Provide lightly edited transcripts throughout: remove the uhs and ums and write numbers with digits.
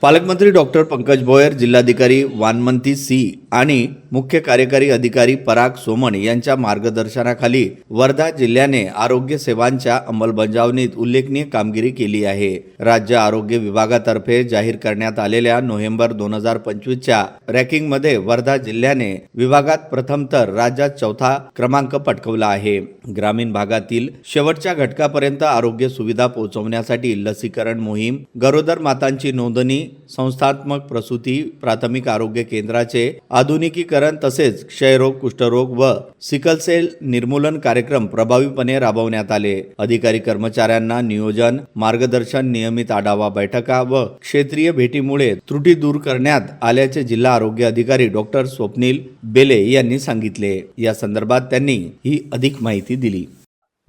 पालकमंत्री डॉक्टर पंकज भोयर, जिल्हाधिकारी वानमंती सी आणि मुख्य कार्यकारी अधिकारी पराग सोमण यांच्या मार्गदर्शनाखाली वर्धा जिल्ह्याने आरोग्य सेवांच्या अंमलबजावणीत उल्लेखनीय कामगिरी केली आहे. राज्य आरोग्य विभागातर्फे जाहीर करण्यात आलेल्या नोव्हेंबर 2025च्या रँकिंगमध्ये वर्धा जिल्ह्याने विभागात प्रथम तर राज्यात चौथा क्रमांक पटकावला आहे. ग्रामीण भागातील शेवटच्या घटकापर्यंत आरोग्य सुविधा पोहोचवण्यासाठी लसीकरण मोहीम, गरोदर मातांची नोंदणी, संस्थात्मक प्रसूती, प्राथमिक आरोग्य केंद्राचे आधुनिकीकरण तसेच क्षयरोग, कुष्ठरोग व सिकल सेल निर्मूलन कार्यक्रम प्रभावीपणे राबवण्यात आले. अधिकारी कर्मचाऱ्यांना नियोजन, मार्गदर्शन, नियमित आढावा बैठका व क्षेत्रीय भेटीमुळे त्रुटी दूर करण्यात आल्याचे जिल्हा आरोग्य अधिकारी डॉक्टर स्वप्नील बेले यांनी सांगितले. या संदर्भात त्यांनी ही अधिक माहिती दिली.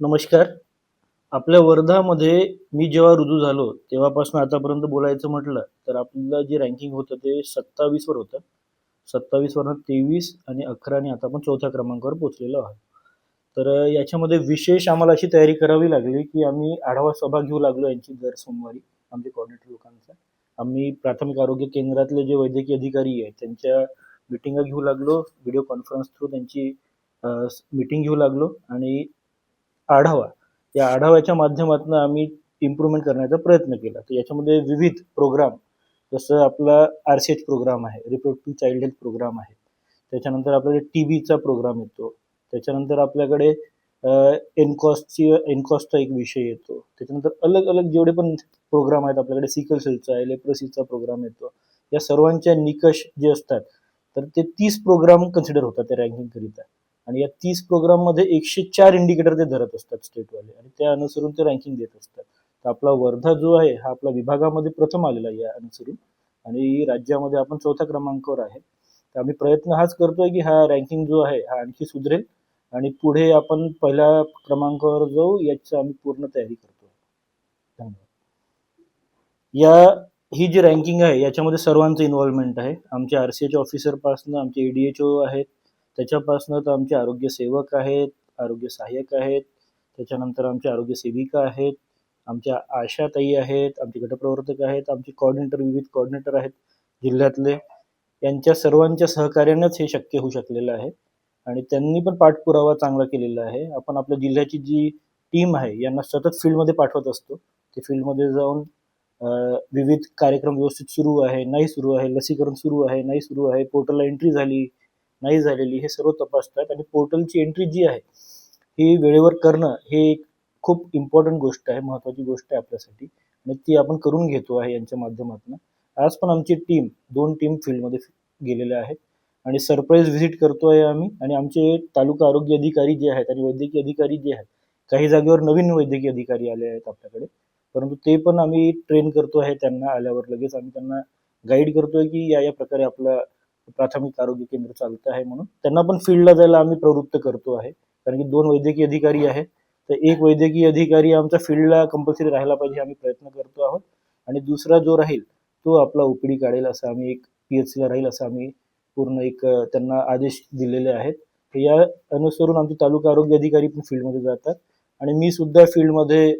नमस्कार. आपल्या वर्धामध्ये मी जेव्हा रुजू झालो तेव्हापासून आतापर्यंत बोलायचं म्हटलं तर आपलं जे रँकिंग होतं ते 27 वर होतं. 27 वरनं 23 आणि 11 आणि आता आपण चौथ्या क्रमांकावर पोहोचलेलो आहोत. तर याच्यामध्ये विशेष आम्हाला अशी तयारी करावी लागली की आम्ही आढावा सभा घेऊ लागलो यांची दर सोमवारी आमचे कोऑर्डिनेटर लोकांचा. आम्ही प्राथमिक आरोग्य केंद्रातले जे वैद्यकीय अधिकारी आहेत त्यांच्या मिटिंगा घेऊ लागलो, व्हिडिओ कॉन्फरन्स थ्रू त्यांची मीटिंग घेऊ लागलो आणि या आढाव्याच्या माध्यमातून आम्ही इम्प्रूव्हमेंट करण्याचा प्रयत्न केला. तर याच्यामध्ये विविध प्रोग्राम, जसं आपला RCH प्रोग्राम आहे, रिप्रोडक्टिव्ह चाइल्ड हेल्थ प्रोग्राम आहे, त्याच्यानंतर आपल्याकडे TBचा प्रोग्राम येतो, त्याच्यानंतर आपल्याकडे एनकॉस्टचा एक विषय येतो, त्याच्यानंतर अलग अलग जेवढे पण प्रोग्राम आहेत आपल्याकडे सिकल सेलचा आहे, लेप्रोसीचा प्रोग्राम येतो. या सर्वांच्या निकष जे असतात तर ते 30 प्रोग्राम कन्सिडर होतात त्या रँकिंग करिता आणि या 30 प्रोग्राममध्ये 104 इंडिकेटर ते धरत असतात स्टेटवाले आणि त्या अनुसरून ते रँकिंग देत असतात. तर आपला वर्धा जो आहे हा आपला विभागामध्ये प्रथम आलेला आहे या अनुसरून आणि राज्यामध्ये आपण चौथ्या क्रमांकावर आहे. तर आम्ही प्रयत्न हाच करतोय की हा रँकिंग जो आहे हा आणखी सुधरेल आणि पुढे आपण पहिल्या क्रमांकावर जाऊ याची आम्ही पूर्ण तयारी करतोय. धन्यवाद. ही जी रँकिंग आहे याच्यामध्ये सर्वांचं इन्व्हॉल्वमेंट आहे. आमचे RCH ऑफिसर पासून आमचे ADHO आहेत, त्याच्यापासून तर आमचे आरोग्य सेवक आहेत, आरोग्य सहाय्यक आहेत, त्याच्यानंतर आमचे आरोग्य सेविका आहेत, आमच्या आशाताई आहेत, आमचे गटप्रवर्तक आहेत, आमचे कोऑर्डिनेटर, विविध कोऑर्डिनेटर आहेत जिल्ह्यातले. यांच्या सर्वांच्या सहकार्यानेच हे शक्य होऊ शकलेलं आहे आणि त्यांनी पण पाठपुरावा चांगला केलेला आहे. आपण आपल्या जिल्ह्याची जी टीम आहे यांना सतत फील्डमध्ये पाठवत असतो. ते फील्डमध्ये जाऊन विविध कार्यक्रम व्यवस्थित सुरू आहे, नाही सुरू आहे, लसीकरण सुरू आहे, नाही सुरू आहे, पोर्टलला एंट्री झाली, नाही झालेली, हे सर्व तपासतात आणि पोर्टलची एंट्री जी आहे ही वेळेवर करणं हे एक खूप इम्पॉर्टंट गोष्ट आहे, महत्त्वाची गोष्ट आहे आपल्यासाठी आणि ती आपण करून घेतो आहे यांच्या माध्यमातून. आज पण आमची दोन टीम फील्डमध्ये गेलेल्या आहेत आणि सरप्राईज व्हिजिट करतोय आम्ही आणि आमचे तालुका आरोग्य अधिकारी जे आहेत आणि वैद्यकीय अधिकारी जे आहेत, काही जागेवर नवीन वैद्यकीय अधिकारी आले आहेत आपल्याकडे, परंतु ते पण आम्ही ट्रेन करतो आहे. त्यांना आल्यावर लगेच आम्ही त्यांना गाईड करतोय की या प्रकारे आपलं प्राथमिक आरोग्य केंद्र चालतं आहे म्हणून त्यांना पण फील्डला जायला आम्ही प्रवृत्त करतो आहे. कारण की 2 वैद्यकीय अधिकारी आहेत तर एक वैद्यकीय अधिकारी आमचा फील्डला कंपल्सरी राहायला पाहिजे, आम्ही प्रयत्न करतो आहोत आणि दुसरा जो राहील तो आपला OPD काढेल असं आम्ही एक PHCला राहील असं आम्ही पूर्ण एक त्यांना आदेश दिलेले आहेत. तर या अनुसरून आमचे तालुका आरोग्य अधिकारी पण फील्डमध्ये जातात आणि मी सुद्धा फील्डमध्ये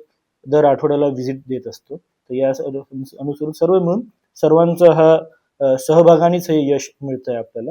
दर आठवड्याला व्हिजिट देत असतो. तर या अनुसरून सर्व मिळून सर्वांचा हा सहभागानेच हे यश मिळतंय आपल्याला.